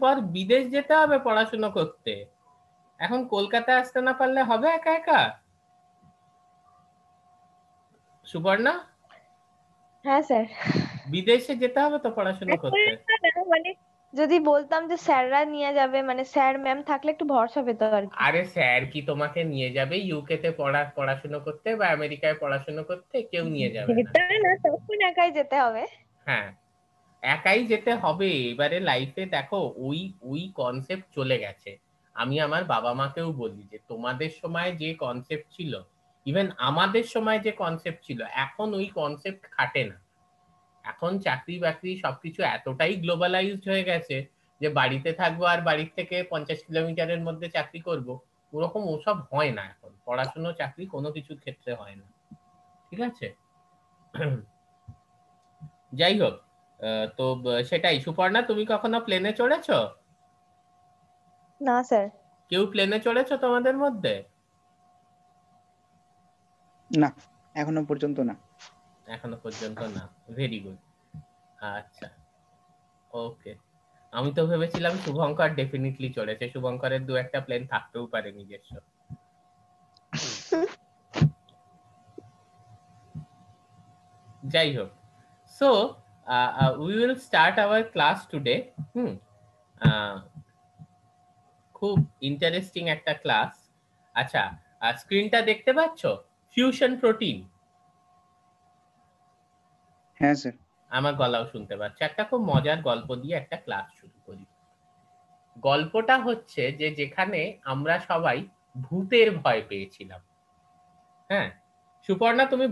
পর বিদেশ যেতে হবে পড়াশোনা করতে। এখন কলকাতায় আসতে না পারলে হবে একা একা? সুবর্ণা, হ্যাঁ স্যার। বিদেশে যেতে হবে তো পড়াশোনা করতে। মানে যদি বলতাম যে স্যাররা নিয়ে যাবে, মানে স্যার ম্যাম থাকলে একটু ভরসা পেত আর কি। আরে স্যার কি তোমাকে নিয়ে যাবে ইউকে তে পড়াশোনা করতে বা আমেরিকায় পড়াশোনা করতে? কেউ নিয়ে যাবে না। যেতে না, তখন একাই যেতে হবে। হ্যাঁ, একাই যেতে হবে। এবারে লাইফে দেখো ওই ওই কনসেপ্ট চলে গেছে। আমি আমার বাবা মাকেও বলি যে তোমাদের সময় যে কনসেপ্ট ছিল, ইভেন আমাদের সময় যে কনসেপ্ট ছিল, এখন ওই কনসেপ্ট খাটে না। এখন চাকরি বাকরি সবকিছু এতটাই গ্লোবালাইজড হয়ে গেছে যে বাড়িতে থাকবো আর বাড়ির থেকে 50 কিলোমিটারের মধ্যে চাকরি করব, ওরকম ওসব হয় না। এখন পড়াশুনো চাকরি কোনো কিছুর ক্ষেত্রে হয় না। ঠিক আছে। যাই হোক, তো সেটাই। সুপর্ণা, তুমি কখনো প্লেনে চড়েছো? না স্যার। কেউ প্লেনে চড়েছো তোমাদের মধ্যে? না, এখনো পর্যন্ত না। এখনো পর্যন্ত না। Very good. আচ্ছা, ওকে। আমি তো ভেবেছিলাম শুভঙ্কর ডেফিনেটলি চড়েছে। শুভঙ্করের দু একটা প্লেন থাকতেও পারে নিজস্ব। যাই হোক, so we will start our class today. Hmm. Ah, খুব ইন্টারেস্টিং একটা ক্লাস। আচ্ছা, স্ক্রিনটা দেখতে পাচ্ছো? Fusion protein. হ্যাঁ স্যার। আমার গলাও শুনতে পাচ্ছ। একটা খুব মজার গল্প দিয়ে একটা ক্লাস শুরু করি। গল্পটা হচ্ছে যে যেখানে আমরা সবাই ভূতের ভয় পেয়েছিলাম। হ্যাঁ, সুপর্ণা, তুমি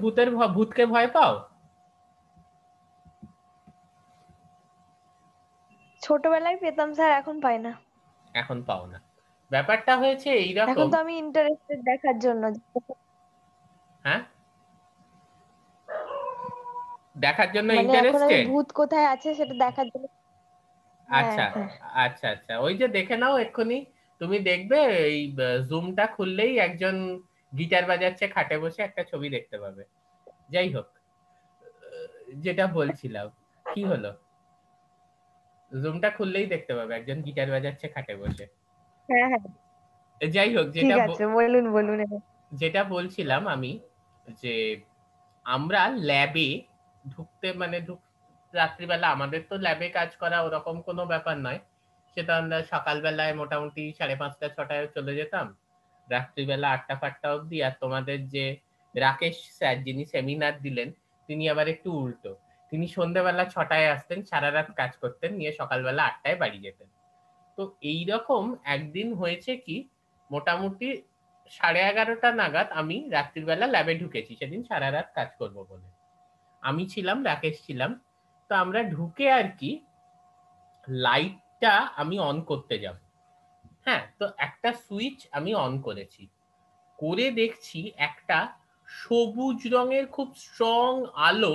ভূতকে ভয় পাও? ছোটবেলায় পেতাম স্যার, এখন পাই না। এখন পাও না। ব্যাপারটা হয়েছে এখন এইরকম। তো আমি ইন্টারেস্টেড দেখার জন্য। হ্যাঁ, দেখার জন্য মানে এখন আমি ইন্টারেস্টেড। ভূত কোথায় আছে সেটা দেখার জন্য। হ্যাঁ আচ্ছা হ্যাঁ। আচ্ছা আচ্ছা, ওই যে দেখে নাও এক্ষুনি। তুমি দেখবে এই জুমটা খুললেই একজন গিটার বাজাচ্ছে খাটে বসে, একটা ছবি দেখতে পাবে। যাই হোক, যেটা বলছিলাম, কি হলো? জুমটা খুললেই দেখতে পাবে একজন গিটার বাজাচ্ছে খাটে বসে। হ্যাঁ হ্যাঁ। যাই হোক, ঠিক আছে, বলুন বলুন এবার। যেটা বলছিলাম আমি, যে আমরা ল্যাবে ঢুকতে মানে রাত্রিবেলা আমাদের তো ল্যাবে কাজ করা ওরকম কোনো ব্যাপার নয়। সেটা আমরা সকালবেলায় মোটামুটি 5:30-6টায় চলে যেতাম, রাত্রিবেলা 8টা-5টা অবধি। আর তোমাদের যে রাকেশ স্যার যিনি সেমিনার দিলেন, তিনি আবার একটু উল্টো। তিনি সন্ধ্যেবেলা 6টায় আসতেন, সারা রাত কাজ করতেন, নিয়ে সকালবেলা 8টায় বাড়ি যেতেন। তো এইরকম একদিন হয়েছে কি, মোটামুটি 11:30টা নাগাদ আমি রাত্রিবেলা ল্যাবে ঢুকেছি, সেদিন সারা রাত কাজ করব বলে। আমি ছিলাম, রাকেশ ছিলাম। তো আমরা ঢুকে আর কি লাইটটা আমি অন করতে যাব। হ্যাঁ, তো একটা সুইচ আমি অন করেছি, করে দেখছি একটা সবুজ রঙের খুব স্ট্রং আলো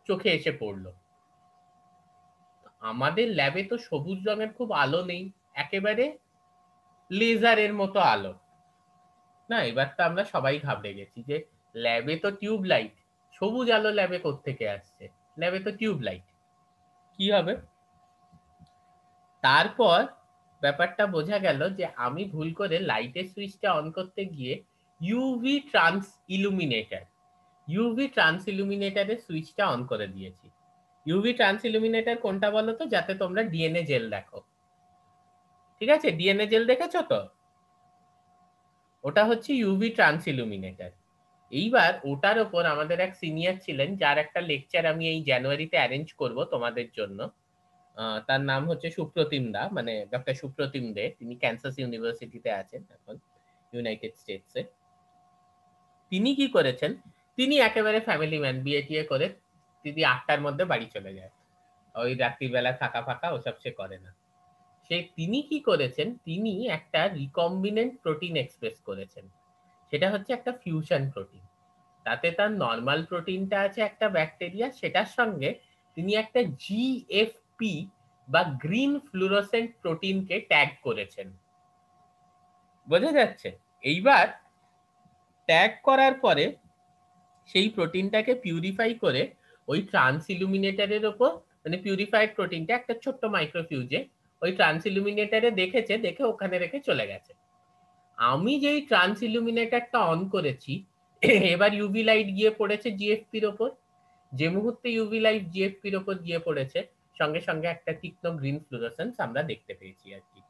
চোখে এসে পড়লো। আমাদের ল্যাবে তো সবুজ রঙের খুব আলো নেই, একেবারে লেজারের মতো আলো। না, এবার তো আমরা সবাই ঘাবড়ে গেছি যে ল্যাবে তো টিউব লাইট, সবুজ আলো ল্যাবে কোত্থেকে আসছে? ল্যাবে তো টিউব লাইট, কি হবে? তারপর ব্যাপারটা বোঝা গেল যে আমি ভুল করে লাইটের সুইচটা অন করতে গিয়ে UV trans illuminator UV trans ইলুমিনেটরের সুইচটা অন করে দিয়েছি। ইউভি ট্রান্স ইলুমিনেটর কোনটা বলো তো, যাতে তোমরা ডিএনএ জেল দেখো? ঠিক আছে, ডিএনএ জেল দেখেছো তো? ওটা হচ্ছে ইউভি ট্রান্স ইলুমিনেটর। এইবার ওটার ওপর আমাদের এক সিনিয়র ছিলেন, যার একটা লেকচার আমি এই জানুয়ারিতে অ্যারেঞ্জ করব তোমাদের জন্য। তার নাম হচ্ছে সুপ্রতিম দা, মানে ডক্টর সুপ্রতিম দে। তিনি ক্যান্সাস ইউনিভার্সিটিতে আছেন এখন, ইউনাইটেড স্টেটসে। তিনি কি করেছেন, তিনি একেবারে ফ্যামিলি ম্যান, বিয়ে টিয়ে করে তিনি 8টার মধ্যে বাড়ি চলে যায়। ওই রাত্রিবেলা থাকা ফাঁকা ওসব সে করে না। তিনি কি করেছেন, তিনি একটা রিকম্বিনেন্ট প্রোটিন এক্সপ্রেস করেছেন। সেটা হচ্ছে একটা ফিউশন প্রোটিন। তাতে তার নর্মাল প্রোটিনটা আছে একটা ব্যাকটেরিয়া, সেটার সঙ্গে তিনি একটা জিএফপি বা গ্রিন ফ্লুরোসেন্ট প্রোটিনকে ট্যাগ করেছেন। বোঝা যাচ্ছে? এইবার ট্যাগ করার পরে সেই প্রোটিনটাকে পিউরিফাই করে ওই ট্রান্স ইলুমিনেটরের ওপর, মানে পিউরিফাইড প্রোটিনটা একটা ছোট্ট মাইক্রোফিউজে ওই ট্রান্স ইলুমিনেটরে দেখেছে, দেখে ওখানে রেখে চলে গেছে। আমি যেই ট্রান্স ইলুমিনেটরটা অন করেছি, এবার ইউভি লাইট গিয়ে পড়েছে জিএফপির ওপর। যে মুহূর্তে ইউভি লাইট জিএফপির ওপর গিয়ে পড়েছে, সঙ্গে সঙ্গে একটা তীক্ষ্ণ গ্রিন ফ্লুরোসেন্স আমরা দেখতে পেয়েছি আর কি।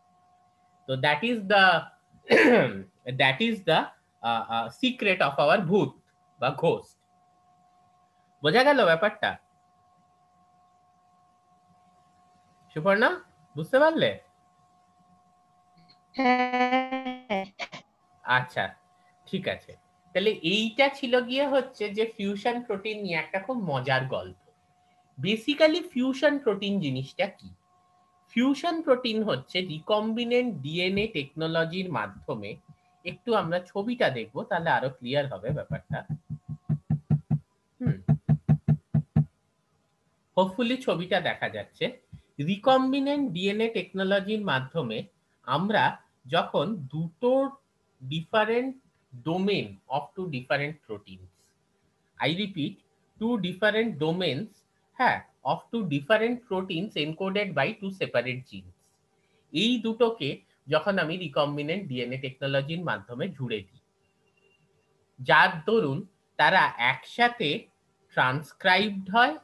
তো that is the secret of our ভূত বা ঘোস্ট। বোঝা গেল ব্যাপারটা? সুপর্ণা, বুঝতে পারলে? হ্যাঁ। আচ্ছা, ঠিক আছে। তাহলে এইটা ছিল গিয়ে হচ্ছে যে ফিউশন প্রোটিন নিয়ে একটা খুব মজার গল্প। বেসিক্যালি ফিউশন প্রোটিন জিনিসটা কি? ফিউশন প্রোটিন হচ্ছে রিকম্বিনেন্ট ডিএনএ টেকনোলজির মাধ্যমে, একটু আমরা ছবিটা দেখবো তাহলে আরো ক্লিয়ার হবে ব্যাপারটা। হোপফুলি ছবিটা দেখা যাচ্ছে। রিকম্বিনেন্ট ডিএনএ টেকনোলজির মাধ্যমে আমরা যখন দুটো different domain of two different proteins, I repeat, two different domains, হ্যাঁ, of two different proteins encoded by two separate genes, এই দুটোকে যখন আমি রিকম্বিনেন্ট ডিএনএ টেকনোলজির মাধ্যমে জুড়ে দিই, যার দরুন তারা একসাথে ট্রান্সক্রাইবড হয়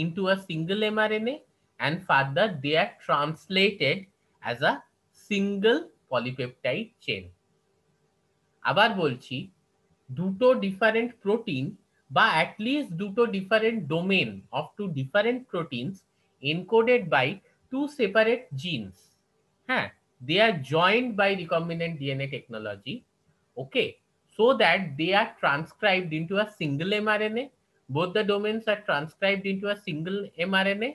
into a single mRNA and further they are translated as a single polypeptide chain. আবার বলছি, দুটো ডিফারেন্ট প্রোটিন বা অ্যাটলিস্ট দুটো different domain of two different proteins encoded by two separate genes, হ্যাঁ, they are joined by recombinant DNA technology, okay, so that they are transcribed into a single mRNA. Both the domains are transcribed into a single mRNA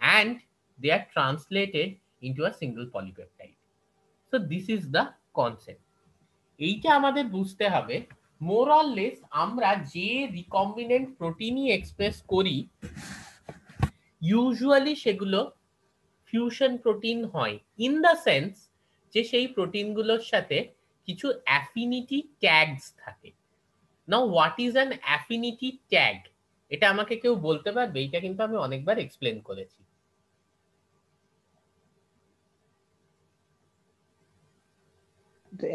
and they are translated into a single polypeptide. So this is the concept. এইটা আমাদের বুঝতে হবে। More or less আমরা যে recombinant প্রোটিনই express করি, usually সেগুলো fusion protein হয়, in the sense যে সেই প্রোটিনগুলোর সাথে কিছু অ্যাফিনিটি ট্যাগস থাকে। Now what is an affinity tag? এটা আমাকে কেউ বলতে পারবে? এটা কিন্তু আমি অনেকবার এক্সপ্লেন করেছি।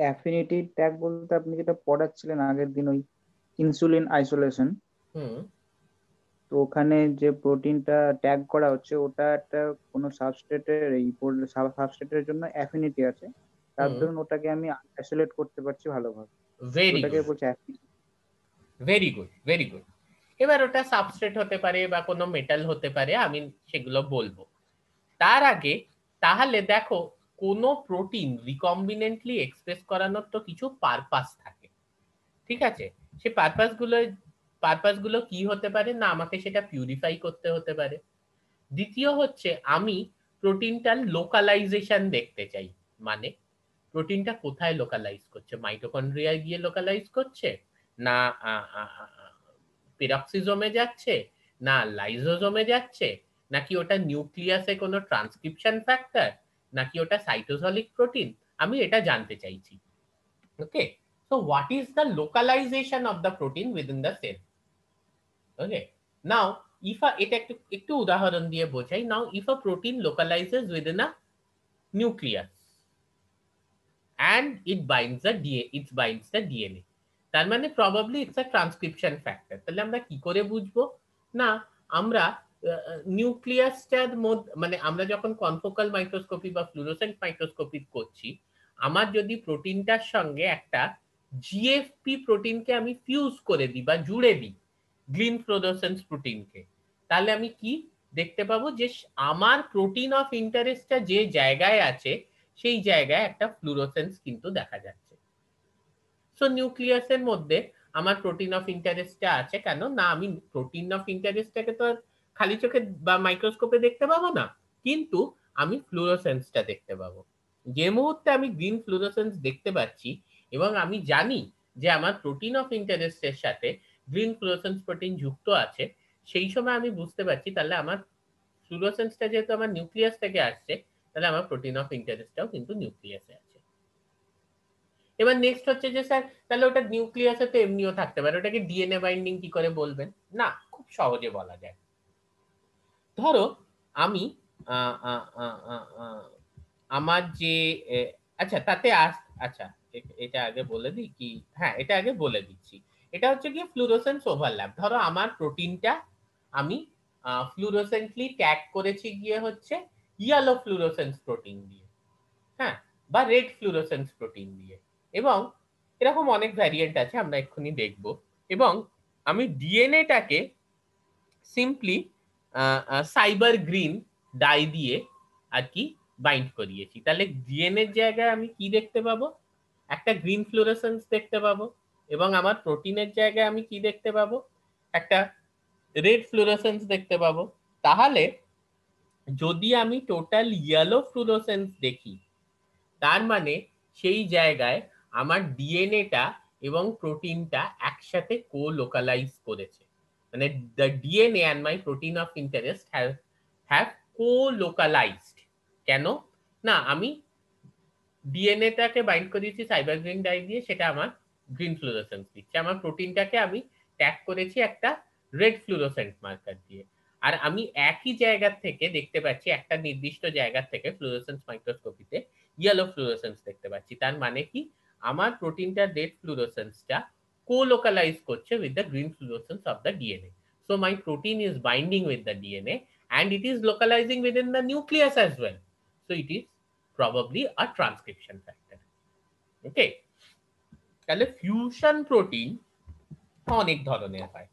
অ্যাফিনিটি ট্যাগ বলতে আপনি যেটা পড়াচ্ছিলেন আগের দিন, ওই ইনসুলিন আইসোলেশন, তো ওখানে যে প্রোটিনটা ট্যাগ করা হচ্ছে ওটা একটা কোনো সাবস্ট্রেটের সাবস্ট্রেটের জন্য অ্যাফিনিটি আছে, তার ধরুন ওটাকে আমি আইসোলেট করতে পারছি ভালোভাবে, ভেরি ওটাকে গুড, বলছে affinity. Very good, very good. এবার ওটা সাবস্ট্রেট হতে পারে বা কোনো মেটাল হতে পারে, আমি সেগুলো বলবো। তার আগে তাহলে দেখো, কোনো প্রোটিন রিকম্বিনেন্টলি এক্সপ্রেস করানোর তো কিছু পারপাস থাকে, ঠিক আছে? সে পারপাসগুলো কি হতে পারে? না, আমাকে সেটা পিউরিফাই করতে হতে পারে। দ্বিতীয় হচ্ছে, আমি প্রোটিনটার লোকালাইজেশন দেখতে চাই। মানে প্রোটিনটা কোথায় লোকালাইজ করছে? মাইটোকন্ড্রিয়ায় গিয়ে লোকালাইজ করছে, না পেরক্সিজোমে যাচ্ছে, না লাইজোজোমে যাচ্ছে, নাকি ওটা নিউক্লিয়াসে কোনো ট্রান্সক্রিপশন ফ্যাক্টর, নাকি ওটা সাইটোসলিক প্রোটিন? আমি এটা জানতে চাইছি। ওকে, so what is the localization of the protein within the cell? Okay, now if এটা একটু উদাহরণ দিয়ে বোঝাই। নাও if a protein localizes within a nucleus and it binds the DNA, তার মানে probably it's a transcription factor. তাহলে আমরা কি করে বুঝবো? না, আমরা নিউক্লিয়াসটার মধ্যে, মানে আমরা যখন কনফোকাল মাইক্রোস্কোপি বা ফ্লুরোসেন্ট মাইক্রোস্কোপি করছি, আমার যদি প্রোটিনটার সঙ্গে একটা জিএফপি প্রোটিনকে আমি ফিউজ করে দিই বা জুড়ে দিই গ্রিন ফ্লুরোসেন্স প্রোটিনকে, তাহলে আমি কি দেখতে পাবো? যে আমার প্রোটিন অফ ইন্টারেস্টটা যে জায়গায় আছে সেই জায়গায় একটা ফ্লুরোসেন্স কিন্তু দেখা যাচ্ছে। সো নিউক্লিয়াসের মধ্যে আমার প্রোটিন অফ ইন্টারেস্টটা আছে কেন? না, আমি প্রোটিন অফ ইন্টারেস্টটাকে তো খালি চোখে বা মাইক্রোস্কোপে দেখতে পাবো না, কিন্তু আমি ফ্লুরোসেন্সটা দেখতে পাবো। যে মুহূর্তে আমি গ্রিন ফ্লুরোসেন্স দেখতে পাচ্ছি এবং আমি জানি যে আমার প্রোটিন অফ ইন্টারেস্টের সাথে গ্রিন ফ্লুরোসেন্স প্রোটিন যুক্ত আছে, সেই সময় আমি বুঝতে পারছি তাহলে আমার ফ্লুরোসেন্সটা যেহেতু আমার নিউক্লিয়াস থেকে আসছে, তাহলে আমার প্রোটিন অফ ইন্টারেস্টটাও কিন্তু নিউক্লিয়াসে আছে। এবার নেক্সট হচ্ছে যে স্যার, তাহলে ওটা নিউক্লিয়াসে তো এমনিও থাকতে পারে, ওটাকে ডিএনএ বাইন্ডিং কি করে বলবেন? না, খুব সহজে বলা যায়। ধরো আমি আমার যে আচ্ছা তাতে আচ্ছা এটা আগে বলে দিই কি, হ্যাঁ এটা আগে বলে দিচ্ছি। এটা হচ্ছে কি ফ্লুরোসেন্স ওভারল্যাপ। ধরো আমার প্রোটিনটা আমি ফ্লুরোসেন্টলি ট্যাগ করেছি গিয়ে হচ্ছে ইয়েলো ফ্লুরোসেন্স প্রোটিন দিয়ে, হ্যাঁ, বা রেড ফ্লুরোসেন্স প্রোটিন দিয়ে, এবং এরকম অনেক ভ্যারিয়েন্ট আছে আমরা এক্ষুনি দেখব। এবং আমি ডিএনএটাকে সিম্পলি সাইবার গ্রিন ডাই দিয়ে আর কি বাইন্ড করিয়েছি। তাহলে ডিএনএ এর জায়গায় আমি কি দেখতে পাবো? একটা গ্রিন ফ্লুরোসেন্স দেখতে পাবো, এবং আমার প্রোটিনের জায়গায় আমি কি দেখতে পাবো? একটা রেড ফ্লুরোসেন্স দেখতে পাবো। তাহলে যদি আমি টোটাল ইয়েলো ফ্লুরোসেন্স দেখি, তার মানে সেই জায়গায় আমার ডিএনএটা এবং প্রোটিনটা একসাথে কো-লোকালাইজ করেছে। মানে the DNA and my protein of interest have co-localized। কেন না, আমি ডিএনএটাকে বাইন্ড করেছি সাইবার গ্রিন ডাই দিয়ে, সেটা আমার গ্রিন ফ্লুরোসেন্স দিচ্ছে। আমার প্রোটিনটাকে আমি ট্যাগ করেছি একটা রেড ফ্লুরোসেন্ট মার্কার দিয়ে। আর আমি একই জায়গা থেকে দেখতে পাচ্ছি, একটা নির্দিষ্ট জায়গা থেকে ফ্লুরোসেন্স মাইক্রোস্কোপিতে ইয়েলো ফ্লুরোসেন্স দেখতে পাচ্ছি। তার মানে কি, আমার প্রোটিনটার রেড ফ্লুরোসেন্সটা co-localize করছে with the green fluorescence of the DNA. So my protein is binding with the DNA and it is localizing within the nucleus as well. So it is probably a transcription factor. Okay, তাহলে fusion protein অনেক ধরনের হয়।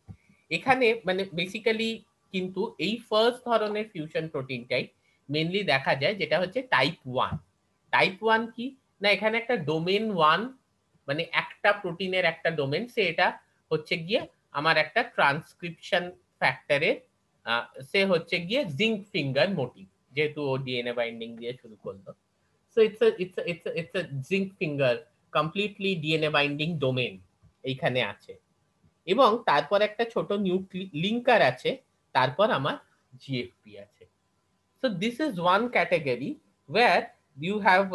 এখানে মানে basically কিন্তু এই first ধরনের fusion প্রোটিনটাই mainly দেখা যায়, যেটা হচ্ছে টাইপ 1। টাইপ 1 কি না, এখানে একটা ডোমেন 1 মানে একটা প্রোটিনের একটা ডোমেন, সে এটা হচ্ছে গিয়ে আমার একটা ট্রান্সক্রিপশন ফ্যাক্টরের সে হচ্ছে গিয়ে জিঙ্ক ফিঙ্গার মোটিভ, যেহেতু ও ডিএনএ বাইন্ডিং দিয়ে শুরু করলো। So it's a zinc finger completely DNA binding domain এইখানে আছে, এবং তারপর একটা ছোট লিঙ্কার আছে, তারপর আমার জিএফপি আছে। So this is one category where you have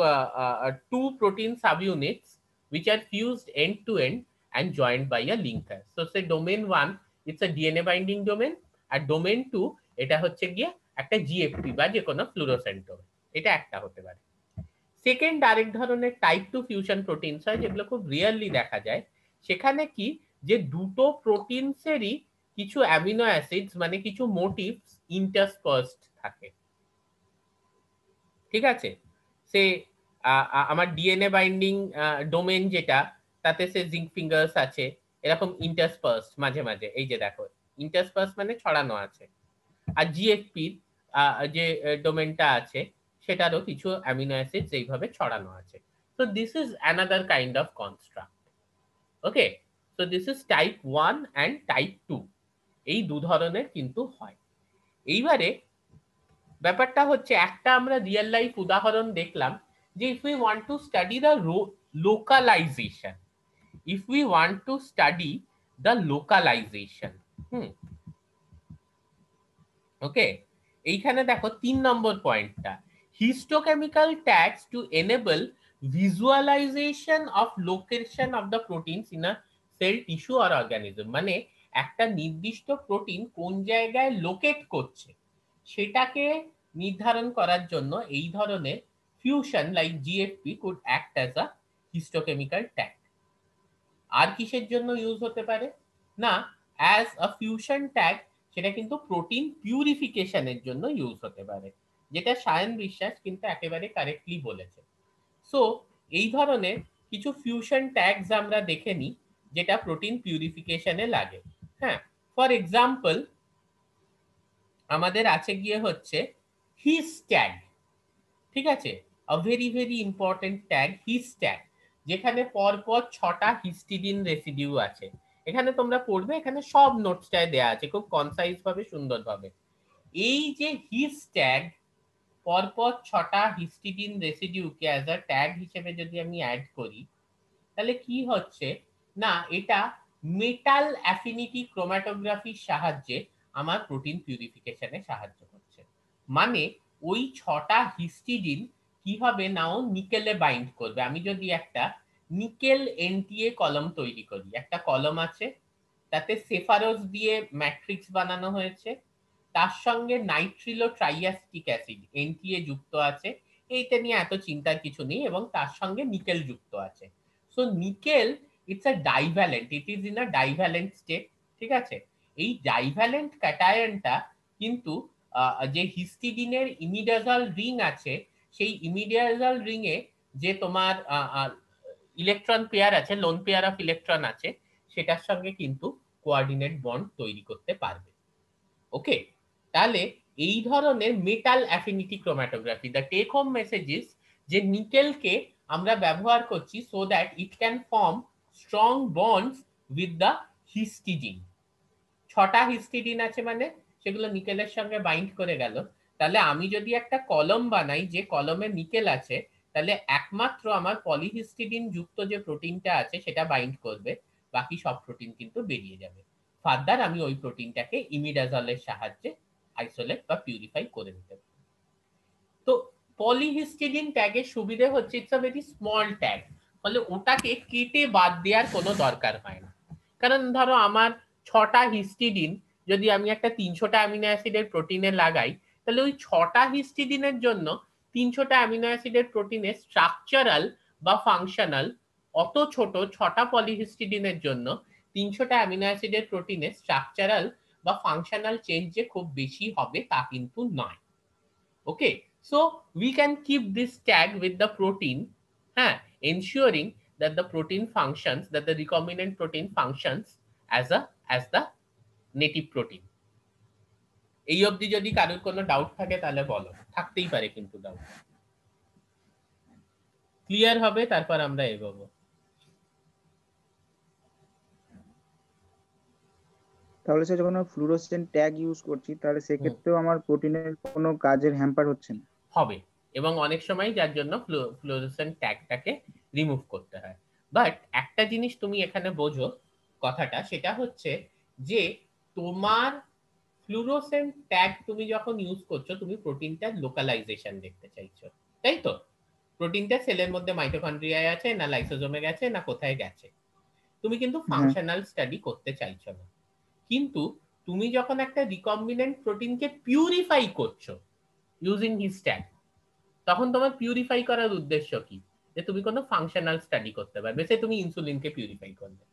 two protein subunits which are fused end to end and joined by a linker. So say domain 1 it's a DNA binding domain, R domain 2 এটা হচ্ছে গিয়ে একটা GFP বা যে কোনো fluorescent domain, এটা একটা হতে পারে। সেকেন্ড আরেক ধরনের টাইপ 2 ফিউশন প্রোটিনস হয়, যেগুলো খুব রিয়ারলি দেখা যায়। সেখানে কি, যে দুটো প্রোটিনসেরই কিছু অ্যামিনো অ্যাসিডস মানে কিছু মোটিভস ইন্টারস্পার্সড থাকে। ঠিক আছে, সে আমার ডিএনএ বাইন্ডিং ডোমেন যেটা, তাতে সে জিঙ্ক ফিঙ্গার্স আছে, এরকম ইন্টারস্পার্সড মাঝে মাঝে, এই যে দেখো ইন্টারস্পার্স মানে ছড়ানো আছে। আর জিএফপির যে ডোমেনটা আছে, সেটারও কিছু অ্যামিনো অ্যাসিডস এইভাবে ছড়ানো আছে। So this is another kind of construct. Okay, so this is type 1 and type 2, এই দু ধরনের কিন্তু হয়। এইবারে ব্যাপারটা হচ্ছে, একটা আমরা রিয়েল লাইফ উদাহরণ দেখলাম যে if we want to study the localization, if we want to study the localization, okay, এইখানে দেখো 3 নম্বর পয়েন্টটা, histochemical tags to enable visualization of location of the proteins in a cell tissue or organism. মানে একটা নির্দিষ্ট protein কোন জায়গায় locate করছে সেটাকে নির্ধারণ করার জন্য এই ধরনের fusion like GFP could act as a histochemical tag. আর কিসের জন্য ইউজ হতে পারে না, অ্যাজ আ ফিউশন ট্যাগ, সেটা কিন্তু প্রোটিন পিউরিফিকেশনের জন্য ইউজ হতে পারে, যেটা সায়ন বিশ্বাস কিন্তু একেবারে কারেক্টলি বলেছে। সো এই ধরনের কিছু ফিউশন ট্যাগস আমরা দেখে নিই যেটা প্রোটিন পিউরিফিকেশনে লাগে। হ্যাঁ, ফর এক্সাম্পল আমাদের আছে গিয়ে হচ্ছে হিস ট্যাগ। ঠিক আছে, a very very important tag his tag, যেখানে পরপর 6টা হিস্টিডিন রেসিডিউ আছে। এখানে তোমরা পড়বে, এখানে সব নোটসটায় দেয়া আছে খুব কনসাইজ ভাবে, সুন্দরভাবে। এই যে হিস ট্যাগ, পরপর 6টা হিস্টিডিন রেসিডিউকে অ্যাজ আ ট্যাগ হিসেবে যদি আমি অ্যাড করি, তাহলে কি হচ্ছে না, এটা মেটাল অ্যাফিনিটি ক্রোম্যাটোগ্রাফির সাহায্যে আমার প্রোটিন পিউরিফিকেশনে সাহায্য করছে। মানে ওই 6টা হিস্টিডিন কি হবে না, ও নিকেলে বাইন্ড করবে। আমি যদি একটা নিকেল এনটিএ কলম তৈরি করি, একটা কলম আছে, তাতে সেফারোস দিয়ে ম্যাট্রিক্স বানানো হয়েছে, তার সঙ্গে নাইট্রিলো ট্রাইঅ্যাসিটিক অ্যাসিড এনটিএ যুক্ত আছে, এইটা নিয়ে এত চিন্তার কিছু নেই, এবং তার সঙ্গে নিকেল যুক্ত আছে। So nickel it's a divalent, it is in a divalent state, ঠিক আছে। এই ডাইভ্যালেন্ট ক্যাটায়নটা কিন্তু যে হিস্টিডিনের ইমিডাজল রিং আছে, সেই ইমিডাজল রিং এ যে তোমার ইলেকট্রন পেয়ার আছে, লোন পেয়ার অফ ইলেকট্রন আছে, সেটার সঙ্গে কিন্তু কোঅর্ডিনেট বন্ড তৈরি করতে পারবে। ওকে, তাহলে এই ধরনের metal affinity chromatography, the take home message is যে নিকেলকে আমরা ব্যবহার করছি so that it can form strong bonds with the histidine. 6টা হিস্টিডিন আছে, মানে সেগুলো নিকেলের সঙ্গে বাইন্ড করে গেল। তাহলে আমি যদি একটা কলম বানাই যে কলমে নিকেল আছে, তাহলে একমাত্র আমার পলিহিস্টিডিন যুক্ত যে প্রোটিনটা আছে সেটা বাইন্ড করবে, বাকি সব প্রোটিন কিন্তু বেরিয়ে যাবে। ফার্দার আমি ওই প্রোটিনটাকে ইমিডাজলের সাহায্যে আইসোলেট বা পিউরিফাই করে নিতে পারি। তো পলিহিস্টিডিন ট্যাগের সুবিধে হচ্ছে it's a very small tag, ফলে ওটাকে কেটে বাদ দেওয়ার কোনো দরকার হয় না। কারণ ধরো আমার 6টা হিস্টিডিন যদি আমি একটা 300টা অ্যামিনো অ্যাসিডের প্রোটিনে লাগাই, তাহলে ওই 6টা হিস্টিডিনের জন্য 300টা অ্যামিনো অ্যাসিডের প্রোটিনের স্ট্রাকচারাল বা ফাংশনাল অত ছোট 6টা পলিহিস্টিডিনের জন্য 300টা অ্যামিনো অ্যাসিডের প্রোটিনের স্ট্রাকচারাল বা ফাংশনাল চেঞ্জ যে খুব বেশি হবে তা কিন্তু নয়। ওকে, so we can keep this tag with the protein, ensuring that the protein functions, that the recombinant protein functions as the native protein. এই অবধি যদি কারোর কোনো ডাউট থাকে তাহলে বলো, থাকতেই পারে কিন্তু ডাউট। ক্লিয়ার হবে, তারপর আমরা এগোবো। তাহলে স্যার যখন ফ্লুরোসেন্ট ট্যাগ ইউজ করছি, তাহলে সেক্ষেত্রেও আমার প্রোটিনের কোনো কাজের হ্যাম্পার হচ্ছে না? হবে, এবং অনেক সময় যার জন্য ফ্লুরোসেন্ট ট্যাগটাকে রিমুভ করতে হয়। বাট একটা জিনিস তুমি এখানে বোঝো কথাটা, সেটা হচ্ছে যে তোমার ফ্লুরোসেন্ট ট্যাগ তুমি যখন ইউজ করছো, তুমি প্রোটিনটার লোকালাইজেশন দেখতে চাইছো, তাই তো? প্রোটিনটা সেলের মধ্যে মাইটোকন্ড্রিয়ায় আছে না লাইসোজোমে গেছে না কোথায় গেছে, তুমি কিন্তু ফাংশনাল স্টাডি করতে চাইছো না। কিন্তু তুমি যখন একটা রিকম্বিনেন্ট প্রোটিনকে পিউরিফাই করছো ইউজিং হিজ ট্যাগ, তখন তোমার পিউরিফাই করার উদ্দেশ্য কি? যে তুমি কোনো ফাংশনাল স্টাডি করতে পারবে। সে তুমি ইনসুলিনকে পিউরিফাই করবে,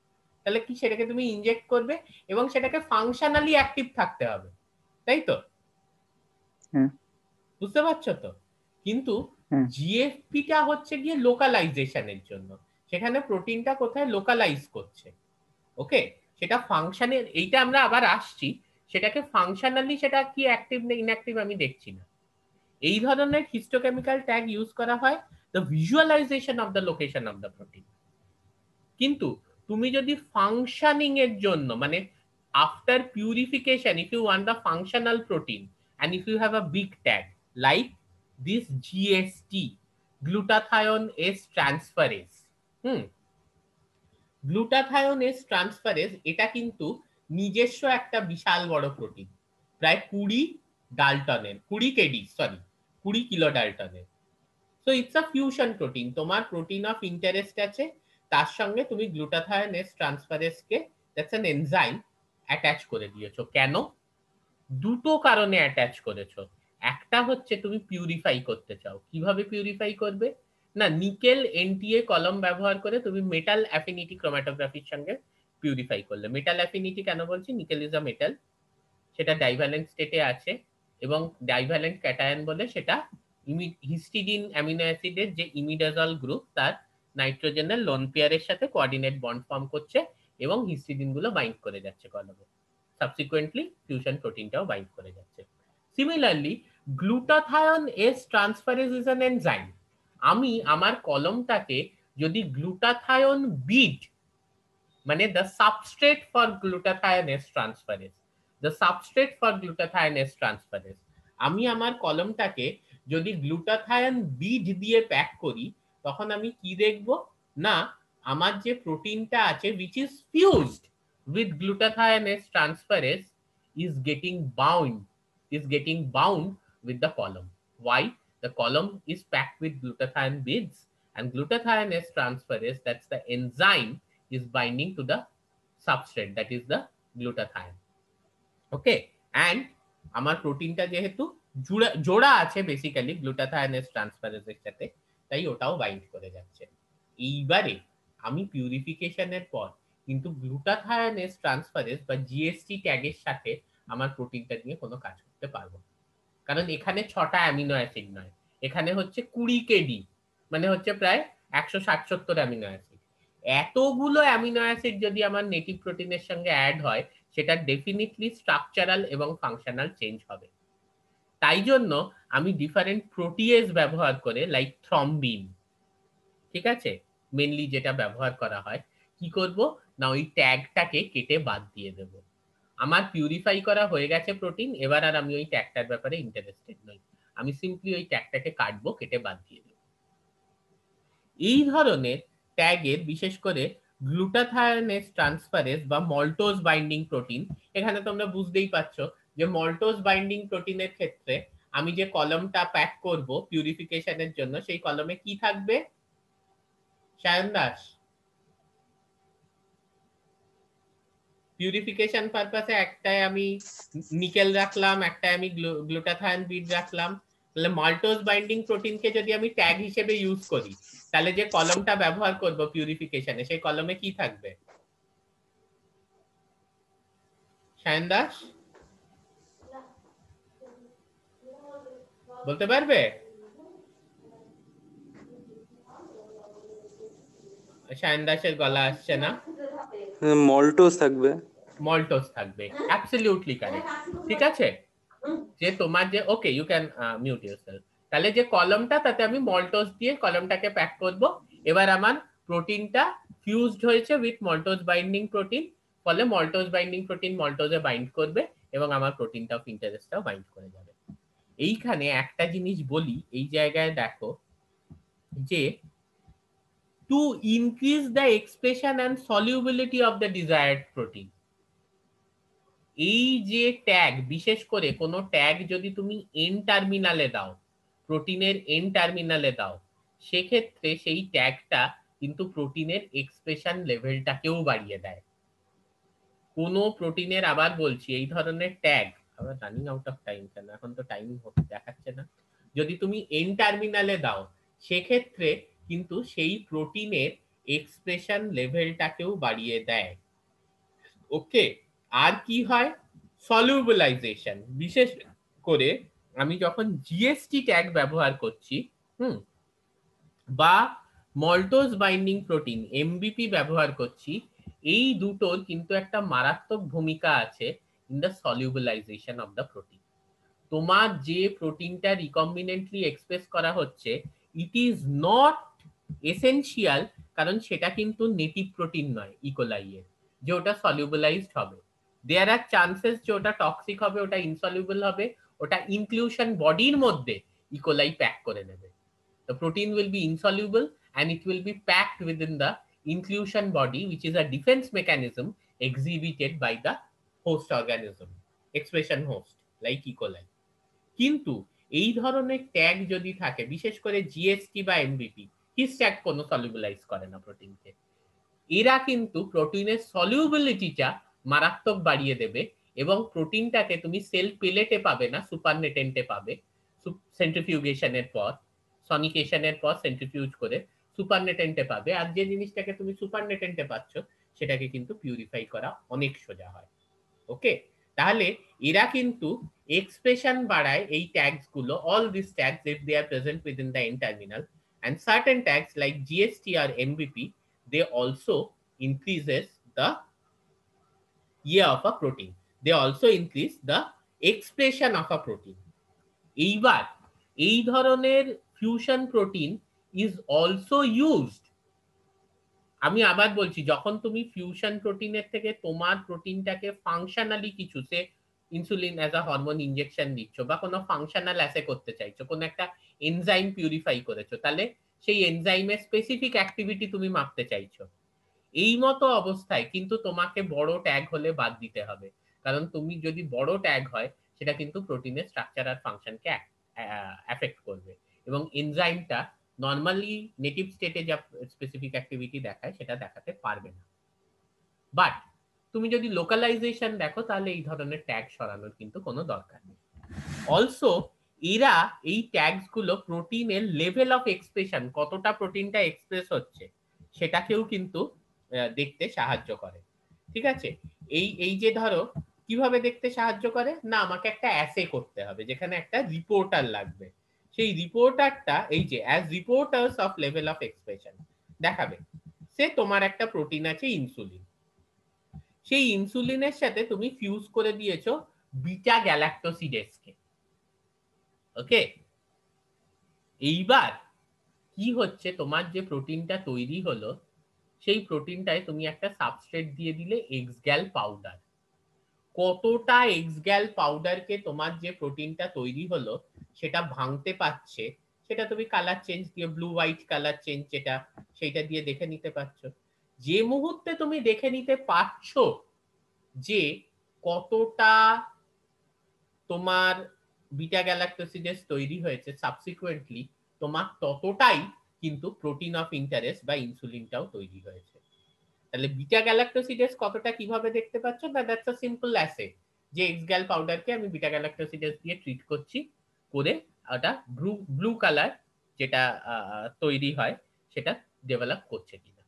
তাহলে কি সেটাকে তুমি ইনজেক্ট করবে এবং সেটাকে ফাংশনালি অ্যাক্টিভ থাকতে হবে, তাই তো? বুঝতে পারছো তো? কিন্তু জিএফপিটা হচ্ছে গিয়ে লোকালাইজেশনের জন্য, সেখানে প্রোটিনটা কোথায় লোকালাইজ করছে। ওকে, সেটা ফাংশনের, এইটা আমরা আবার আসছি, সেটাকে ফাংশনালি সেটা কি অ্যাক্টিভ না ইনঅ্যাক্টিভ আমি দেখছি না। এই ধরনের হিস্টোকেমিক্যাল ট্যাগ ইউজ করা হয় the visualisation of the location of the protein. কিন্তু তুমি যদি ফাংশনিং এর জন্য, মানে after purification, if you want the functional protein and if you have a big tag like this GST, glutathione S transferase, glutathione S transferase, এটা কিন্তু নিজস্ব একটা বিশাল বড় প্রোটিন, প্রায় 20 ডালটনের, 20 কেডি, সরি 20 কিলো ডালটনের। So it's a fusion protein. তোমার প্রোটিন অফ ইন্টারেস্ট আছে, তার সঙ্গে তুমি গ্লুটাথায়ন এস ট্রান্সফারেজকে, দ্যাটস অ্যান এনজাইম, অ্যাটাচ করে দিয়েছো। কেন? দুটো কারণে অ্যাটাচ করেছো। একটা হচ্ছে তুমি পিউরিফাই করতে চাও। কিভাবে পিউরিফাই করবে? না, নিকেল এনটিএ কলম ব্যবহার করে তুমি মেটাল অ্যাফিনিটি ক্রোম্যাটোগ্রাফির সঙ্গে পিউরিফাই করলে। মেটাল অ্যাফিনিটি কেন বলছি? নিকেল ইজ আ মেটাল, সেটা ডাইভ্যালেন্ট স্টেটে আছে, এবং ডাইভ্যালেন্ট ক্যাটায়ন বলে সেটা হিস্টিডিন অ্যামিনো অ্যাসিডের যে ইমিডাজল গ্রুপ তার নাইট্রোজেনের লোন পেয়ারের সাথে কোঅর্ডিনেট বন্ড ফর্ম করছে এবং হিস্টিডিন গুলো বাইন্ড করে যাচ্ছে কলমে। সাবসিকুয়েন্টলি ফিউশন প্রোটিনটাও বাইন্ড করে যাচ্ছে। Similarly glutathione S transferase is an enzyme. আমি আমার কলমটাকে যদি গ্লুটাথায়ন বিড, মানে the substrate for glutathione S transferase, the substrate for glutathione S transferase, আমি আমার কলমটাকে যদি গ্লুটাথায়ন বিড দিয়ে প্যাক করি, তখন আমি কি দেখব? না, আমার যে প্রোটিনটা আছে which is fused with glutathione S transferase is getting bound with the column. Why? The column is packed with glutathione beads, and glutathione S transferase, that's the enzyme, is binding to the substrate, that is the glutathione. Okay, and আমার প্রোটিনটা যেহেতু জোড়া আছে basically গ্লুটাথায়োনেজ ট্রান্সফারেজের সাথে, তাই ওটাও bind করে যাচ্ছে। এইবারে আমি পিউরিফিকেশনের পর কিন্তু গ্লুটাথায়োনেজ ট্রান্সফারেজ বা জিএসটি ট্যাগের সাথে আমার প্রোটিনটা নিয়ে কোনো কাজ করতে পারবো না, কারণ এখানে 6টা অ্যামিনো অ্যাসিড নয়, এখানে হচ্ছে 20 কেডি, মানে হচ্ছে প্রায় 160-70 অ্যামিনো অ্যাসিড। এতগুলো অ্যামিনো অ্যাসিড যদি আমার নেটিভ প্রোটিনের সঙ্গে অ্যাড হয়, সেটা ডেফিনেটলি স্ট্রাকচারাল এবং ফাংশনাল চেঞ্জ হবে। তাই জন্য আমি ডিফারেন্ট প্রোটিয়েজ ব্যবহার করে, লাইক থ্রম্বিন, ঠিক আছে, মেনলি যেটা ব্যবহার করা হয়, কি করব না ওই ট্যাগটাকে কেটে বাদ দিয়ে দেব। আমার পিউরিফাই করা হয়ে গেছে প্রোটিন, এবার আর আমি ওই ট্যাগটার ব্যাপারে ইন্টারেস্টেড নই, আমি সিম্পলি ওই ট্যাগটাকে কাটবো, কেটে বাদ দিয়ে দেব। এই ধরনের ট্যাগের বিশেষ করে গ্লুটাথায়োনেজ ট্রান্সফারেজ বা মল্টোজ বাইন্ডিং প্রোটিন, এখানে তোমরা বুঝতেই পারছো যে মল্টোজ বাইন্ডিং প্রোটিনের ক্ষেত্রে আমি যে কলমটা প্যাক করব পিউরিফিকেশনের জন্য, সেই কলমে কি থাকবে সায়ন দাস? পিউরিফিকেশন পারপাসে একটায় আমি নিকেল রাখলাম, একটায় আমি গ্লুটাথায়ন বিড রাখলাম। তাহলে মাল্টোজ বাইন্ডিং প্রোটিনকে যদি আমি ট্যাগ হিসেবে ইউজ করি, তাহলে যে কলমটা ব্যবহার করব পিউরিফিকেশনে, সেই কলমে কি থাকবে সায়ন দাস? বলতে পারবে? সায়ন দাসের গলা আসছে না। মল্টোজ থাকবে। মল্টোজ থাকবে, অ্যাবসলিউটলি কারেক্ট। ঠিক আছে, যে তোমার যে okay you can mute yourself. তাহলে যে কলমটা, তাতে আমি মল্টোজ দিয়ে কলমটাকে প্যাক করব। এবার আমার প্রোটিনটা ফিউজড হয়েছে উইথ মল্টোজ বাইন্ডিং প্রোটিন, ফলে মল্টোজ বাইন্ডিং প্রোটিন মল্টোজে বাইন্ড করবে এবং আমার প্রোটিনটা অফ ইন্টারেস্টটাও বাইন্ড করে যাবে। এইখানে একটা জিনিস বলি, এই জায়গায় দেখো যে to increase the expression and solubility of the desired protein, এই যে ট্যাগ, বিশেষ করে কোনো ট্যাগ যদি তুমি এন টার্মিনালে দাও, প্রোটিনের এন টার্মিনালে দাও, সেক্ষেত্রে সেই ট্যাগটা কিন্তু প্রোটিনের এক্সপ্রেশন লেভেলটাকেও বাড়িয়ে দেয়। কোনো প্রোটিনের, আবার বলছি, এই ধরনের ট্যাগ, আমরা রানিং আউট অফ টাইম, কেন এখন তো টাইম দেখাচ্ছে না, যদি তুমি এন টার্মিনালে দাও, সেক্ষেত্রে কিন্তু সেই প্রোটিনের এক্সপ্রেশন লেভেলটাকেও বাড়িয়ে দেয়। ওকে, আর কি হয়? সলিউবলাইজেশন। বিশেষ করে আমি যখন জিএসটি ট্যাগ ব্যবহার করছি, বা মল্টোজ বাইন্ডিং প্রোটিন এমবিপি ব্যবহার করছি, এই দুটোর কিন্তু একটা মারাত্মক ভূমিকা আছে in the solubilization of the protein. তোমার যে প্রোটিনটা রিকম্বিনেন্টলি এক্সপ্রেস করা হচ্ছে, ইট ইজ নট এসেনশিয়াল, কারণ সেটা কিন্তু নেটিভ প্রোটিন নয় ইকোলাই এর, যে ওটা সলিউবলাইজড হবে। দেয়ার আর চান্সেস যে ওটা টক্সিক হবে, ওটা ইনসলিউবল হবে, ওটা ইনক্লুশন বডির মধ্যে ইকোলাই প্যাক করে নেবে। The protein will be insoluble and it will be packed within the inclusion body, which is a defense mechanism exhibited by the host organism, expression host like E. coli. কিন্তু এই ধরনের tag যদি থাকে, বিশেষ করে GST বা MBP, হিস tag কোনো সলিউবলাইজ করে না প্রোটিনকে, এরা কিন্তু প্রোটিনের সলিউবিলিটিটা মারাত্মক বাড়িয়ে দেবে এবং প্রোটিনটাকে তুমি সেল পেলেটে পাবে না, সুপারনেটেন্টে পাবে। সেন্ট্রিফিউগেশনের পর, সনিকেশনের পর সেন্ট্রিফিউজ করে সুপারনেটেন্টে পাবে। আর যে জিনিসটাকে তুমি সুপারনেটেন্টে পাচ্ছ, সেটাকে কিন্তু পিউরিফাই করা অনেক সোজা হয়। ওকে, তাহলে এরা কিন্তু এক্সপ্রেশন বাড়ায় এই ট্যাগস গুলো, all this tags if they are present within the N terminal, and certain tags like GST or NBP, they also increases the year of a protein. They also increase the expression of a protein. এইবার এই ধরনের fusion protein is also used, আমি আবার বলছি, যখন তুমি fusion প্রোটিনের থেকে তোমার প্রোটিনটাকে ফাংশনালি কিছু, say insulin as a hormone injection দিচ্ছ, বা কোনো ফাংশনাল অ্যাসে করতে চাইছো, কোনো একটা এনজাইম পিউরিফাই করেছো, তাহলে সেই এনজাইমের স্পেসিফিক অ্যাক্টিভিটি তুমি মাপতে চাইছো। এই মতো অবস্থায় কিন্তু তোমাকে বড় ট্যাগ হলে বাদ দিতে হবে, কারণ তুমি যদি বড় ট্যাগ হয়, সেটা কিন্তু প্রোটিনের স্ট্রাকচার আর ফাংশনকে অ্যাফেক্ট করবে, এবং এনজাইমটা নর্মালি নেটিভ স্টেটে যা স্পেসিফিক অ্যাক্টিভিটি দেখায়, সেটা দেখাতে পারবে না। বাট তুমি যদি লোকালাইজেশন দেখো, তাহলে এই ধরনের ট্যাগ সরানোর কিন্তু কোনো দরকার নেই। অলসো এরা এই ট্যাগস গুলো প্রোটিনের লেভেল অফ এক্সপ্রেশন, কতটা প্রোটিনটা এক্সপ্রেস হচ্ছে সেটাকেও কিন্তু দেখতে সাহায্য করে। ঠিক আছে, এই যে ধরো কিভাবে দেখতে সাহায্য করে না, আমাকে একটা অ্যাসে করতে হবে যেখানে একটা রিপোর্টার লাগবে। সেই রিপোর্টারটা এই যে as reporters of level of expression দেখাবে। সে তোমার একটা প্রোটিন আছে ইনসুলিন, সেই ইনসুলিনের সাথে তুমি ফিউজ করে দিয়েছো বিটা গ্যালাক্টোসিডেসকে। ওকে, এইবার কি হচ্ছে, তোমার যে প্রোটিনটা তৈরি হলো সেই প্রোটিনটায় তুমি একটা সাবস্ট্রেট দিয়ে দিলে এক্সগ্যাল পাউডার। কতটা এক্সগ্যাল পাউডারকে তোমার যে প্রোটিনটা তৈরি হলো সেটা ভাঙতে পারছে, সেটা তুমি কালার চেঞ্জ দিয়ে, ব্লু হোয়াইট কালার চেঞ্জ যেটা, সেইটা দিয়ে দেখে নিতে পারছো। যে মুহূর্তে তুমি দেখে নিতে পারছো যে কতটা তোমার বিটা গ্যালাক্টোসিডেস তৈরি হয়েছে, সাবসিকুয়েন্টলি তোমার ততটাই কিন্তু প্রোটিন অফ ইন্টারেস্ট বা ইনসুলিনটাও তৈরি হয়েছে। তাহলে বিটা গ্যালাক্টোসিডেস কতটা কিভাবে দেখতে পাচ্ছ না, দ্যাটস আ সিম্পল অ্যাসে, যে এক্সগ্যাল পাউডারকে আমি বিটা গ্যালাক্টোসিডেস দিয়ে ট্রিট করছি, করে ওটা ব্লু কালার যেটা তৈরি হয় সেটা ডেভেলপ করছে কিনা।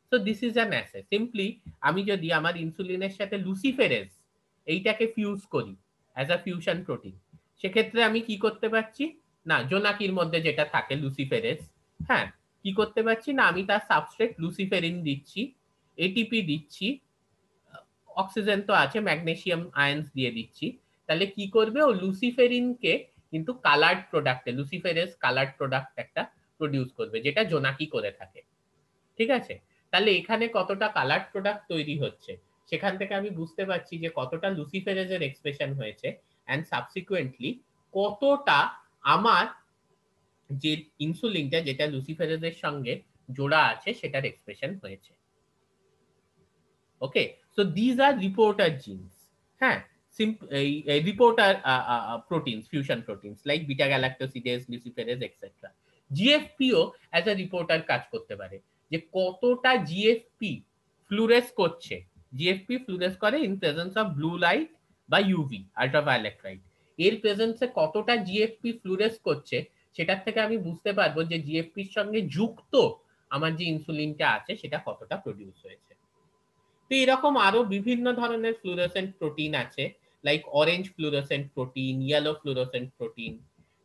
So this is an as. Simply আমি যদি আমার ইনসুলিনের সাথে লুসিফেরেজ এইটাকে ফিউজ করি অ্যাজ আ ফিউশন প্রোটিন, সেক্ষেত্রে আমি কি করতে পারছি না, জোনাকির মধ্যে যেটা থাকে লুসিফেরেজ, হ্যাঁ, কি করতে পারছি না, আমি তার সাবস্ট্রেট লুসিফেরিন দিচ্ছি, এটিপি দিচ্ছি, অক্সিজেন তো আছে, ম্যাগনেসিয়াম আয়ন্স দিয়ে দিচ্ছি। তাহলে কি করবে, ও লুসিফেরিনকে কিন্তু কালার্ড প্রোডাক্টে, লুসিফেরেজ কালার্ড প্রোডাক্ট একটা প্রডিউস করবে যেটা জোনাকি করে থাকে। ঠিক আছে, তাহলে এখানে কতটা কালার্ড প্রোডাক্ট তৈরি হচ্ছে সেখান থেকে আমি বুঝতে পারছি যে কতটা লুসিফেরেজের এক্সপ্রেশন হয়েছে, অ্যান্ড সাবসিকুয়েন্টলি কতটা আমার যে ইনসুলিনটা যেটা লুসিফেরেজের সঙ্গে জোড়া আছে সেটার এক্সপ্রেশন হয়েছে। Okay, so these are reporter genes. হ্যাঁ, reporter proteins, fusion proteins like beta galactosidase, luciferase etcetera. জিএফপিও অ্যাজ আ রিপোর্টার কাজ করতে পারে, যে কতটা জিএফপি ফ্লুরেস করছে। জিএফপি ফ্লুরেস করে in presence of blue light বা ইউভি, আল্ট্রাভায়োলেট লাইট। এর প্রেজেন্সে কতটা জিএফপি ফ্লুরেস করছে সেটার থেকে আমি বুঝতে পারবো যে জিএফপির সঙ্গে যুক্ত আমার যে ইনসুলিনটা আছে সেটা কতটা প্রডিউস হয়েছে। তো এরকম আরো বিভিন্ন ধরনের ফ্লুরোসেন্ট প্রোটিন আছে, like orange fluorescent protein, yellow fluorescent protein.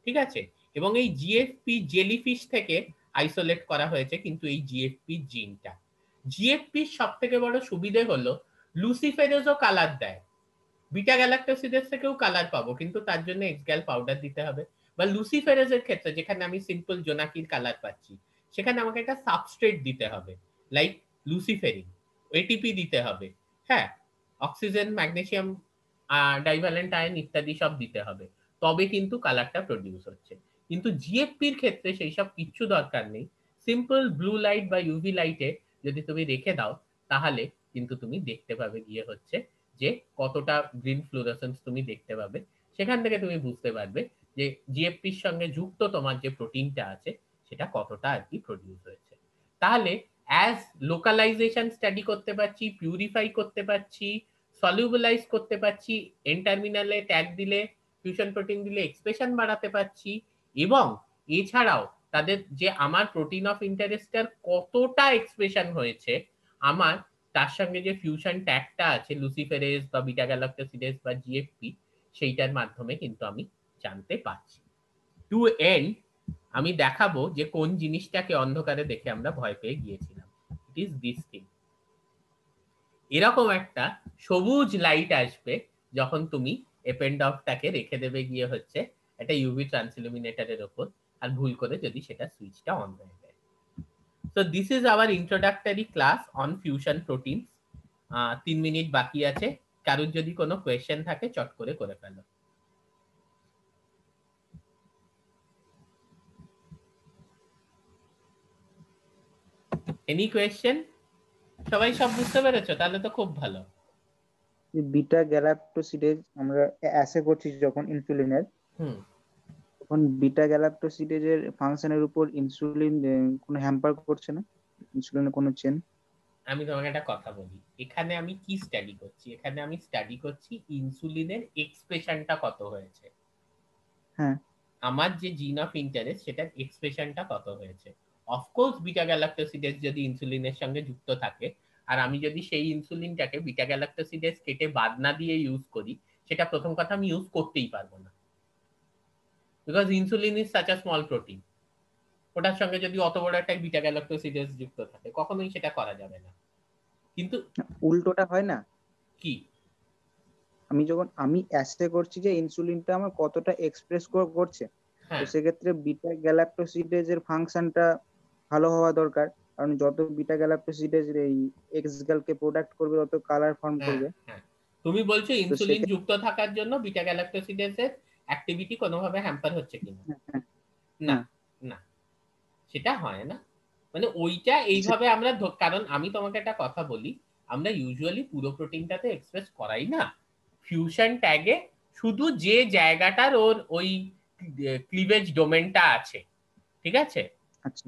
ঠিক আছে, এবং এই জিএফপি জেলিফিশ থেকে আইসোলেট করা হয়েছে কিন্তু এই জিএফপি জিনটা। জিএফপির সব থেকে বড় সুবিধে হলো লুসিফেরেজও কালার দেয়, বিটা গ্যালাক্টোসিডেস থেকেও কালার পাবো, কিন্তু তার জন্য এক্সগ্যাল পাউডার দিতে হবে। বা লুসিফেরেজের ক্ষেত্রে যেখানে আমি সিম্পল জোনাকির কালার পাচ্ছি, সেখানে আমাকে একটা সাবস্ট্রেট দিতে হবে লাইক লুসিফেরিন, এটিপি দিতে হবে, হ্যাঁ, অক্সিজেন, ম্যাগনেসিয়াম, ডাইভ্যালেন্ট আয়ন ইত্যাদি সব দিতে হবে, তবে কিন্তু কালারটা প্রডিউস হচ্ছে। কিন্তু জিএফপির ক্ষেত্রে সেই সব কিচ্ছু দরকার নেই। সিম্পল ব্লু লাইট বা ইউভি লাইটে যদি তুমি রেখে দাও তাহলে কিন্তু তুমি দেখতে পাবে গিয়ে হচ্ছে যে কতটা গ্রিন ফ্লুরোসেন্স তুমি দেখতে পাবে। সেখান থেকে তুমি বুঝতে পারবে যে জিএফপির সঙ্গে যুক্ত তোমার যে প্রোটিনটা আছে সেটা কতটা আর কি প্রডিউস হয়েছে। তাহলে অ্যাজ লোকালাইজেশন স্টাডি করতে পারছি, পিউরিফাই করতে পারছি, সলিউবলাইজ করতে পারছি, এন টার্মিনালে ট্যাগ দিলে, ফিউশন প্রোটিন দিলে এক্সপ্রেশন বাড়াতে পারছি, এবং এছাড়াও তাদের যে আমার প্রোটিন অফ ইন্টারেস্টের কতটা এক্সপ্রেশন হয়েছে আমার, তার সঙ্গে যে ফিউশন ট্যাগটা আছে লুসিফেরেজ বা বিটা গ্যালাক্টোসিডেস বা জিএফপি, সেইটার মাধ্যমে কিন্তু আমি জানতে পারছি। টু এন্ড আমি দেখাবো যে কোন জিনিসটাকে অন্ধকারে দেখে আমরা ভয় পেয়ে গিয়েছিলাম। It is this thing. এরকম একটা সবুজ লাইট আসবে যখন তুমি এপেন্ডফটাকে রেখে দেবে গিয়ে হচ্ছে একটা ইউভি ট্রান্সইলুমিনেটরের উপর, আর ভুল করে যদি সেটা সুইচটা অন হয়ে যায়। So this is our introductory class on fusion proteins. 3 minute বাকি আছে, কারোর যদি কোনো কোয়েশ্চেন থাকে চট করে ফেলো। Any question? সবাই সব বুঝতে পেরেছো? তাহলে তো খুব ভালো। বিটা গ্যালাক্টোসিডেজ আমরা অ্যাসে করছি যখন ইনসুলিনের, তখন বিটা গ্যালাক্টোসিডেজের ফাংশনের উপর ইনসুলিন কোনো হ্যাম্পার করছে না, ইনসুলিনের কোনো চেন? আমি তোমাকে একটা কথা বলি, এখানে আমি কি স্টাডি করছি, এখানে আমি স্টাডি করছি ইনসুলিনের এক্সপ্রেশনটা কত হয়েছে। হ্যাঁ আমার যে জিন অফ ইন্টারেস্ট সেটার এক্সপ্রেশনটা কত হয়েছে। অফকোর্স বিটা গ্যালাক্টোসিডেজ যদি ইনসুলিনের সঙ্গে যুক্ত থাকে, আর আমি যদি সেই ইনসুলিনটাকে বিটা গ্যালাক্টোসিডেজ কেটে বাদ না দিয়ে ইউজ করি, সেটা প্রথম কথা আমি ইউজ করতেই পারবো না, because insulin is such a small protein. ওটার সঙ্গে যদি অত বড় একটা বিটা গ্যালাক্টোসিডেজ যুক্ত থাকে, কখনোই সেটা করা যাবে না। কিন্তু উল্টোটা হয় না, কি, আমি যখন আমি অ্যাসে করছি যে ইনসুলিনটা আমার কতটা এক্সপ্রেস করছে, তো সেক্ষেত্রে বিটা গ্যালাক্টোসিডেজের ফাংশনটা ভালো হওয়া দরকার, কারণ যত বিটা গ্যালাক্টোসিডেজ এই এক্সগালকে প্রোডাক্ট করবে তত কালার ফর্ম করবে। তুমি বলছো ইনসুলিন যুক্ত থাকার জন্য বিটা গ্যালাক্টোসিডেজের অ্যাক্টিভিটি কোনোভাবে হ্যাম্পার হচ্ছে কিনা? না না, সেটা হয় না। মানে ওইটা এইভাবে আমরা, কারণ আমি তোমাকে একটা কথা বলি, আমরা ইউজুয়ালি পুরো প্রোটিনটাতে এক্সপ্রেস করাই না, ফিউশন ট্যাগে শুধু যে জায়গাটার ওর ওই ক্লিভেজ ডোমেনটা আছে, ঠিক আছে,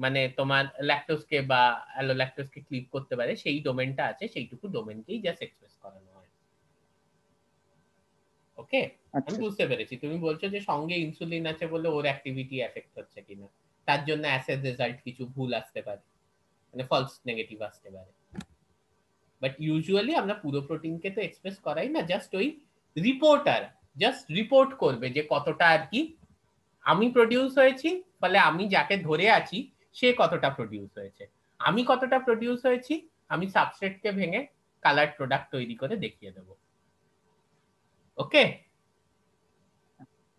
মানে তোমার ল্যাকটোজকে বা অ্যালোল্যাকটোজকে ক্লিভ করতে পারে সেই ডোমেনটা আছে, সেইটুকু ডোমেনকেই জাস্ট এক্সপ্রেস করানো হয়। ওকে, আমি বুঝতে পেরেছি। তুমি বলছো যে সঙ্গে ইনসুলিন আছে বলে ওর অ্যাক্টিভিটি এফেক্ট হচ্ছে কিনা, তার জন্য অ্যাসের রেজাল্ট কিছু ভুল আসতে পারে, মানে ফলস নেগেটিভ আসতে পারে। বাট ইউজুয়ালি আমরা পুরো প্রোটিনকে তো এক্সপ্রেস করাই না, জাস্ট ওই রিপোর্টার জাস্ট রিপোর্ট করবে যে কতটা আর কি আমি প্রডিউস হয়েছি, ফলে আমি যাকে ধরে আছি সে কতটা প্রডিউস হয়েছে। আমি কতটা প্রডিউস হয়েছি আমি সাবস্ট্রেটকে ভেঙে কালার প্রোডাক্ট তৈরি করে দেখিয়ে দেবো। ওকে,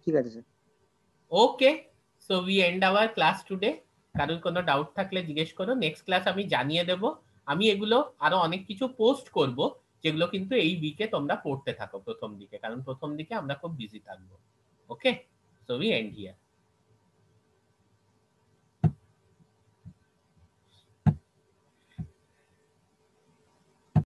ঠিক আছে sir. Okay, so we and hour class today. কারোর কোনো ডাউট থাকলে জিজ্ঞেস করো, নেক্সট ক্লাস আমি জানিয়ে দেব। আমি এগুলো আরো অনেক কিছু পোস্ট করব, যেগুলো কিন্তু এই উইকে তোমরা পড়তে থাকো প্রথম দিকে, কারণ প্রথম দিকে আমরা খুব বিজি থাকবো। ওকে, সো উই এন্ড হিয়ার।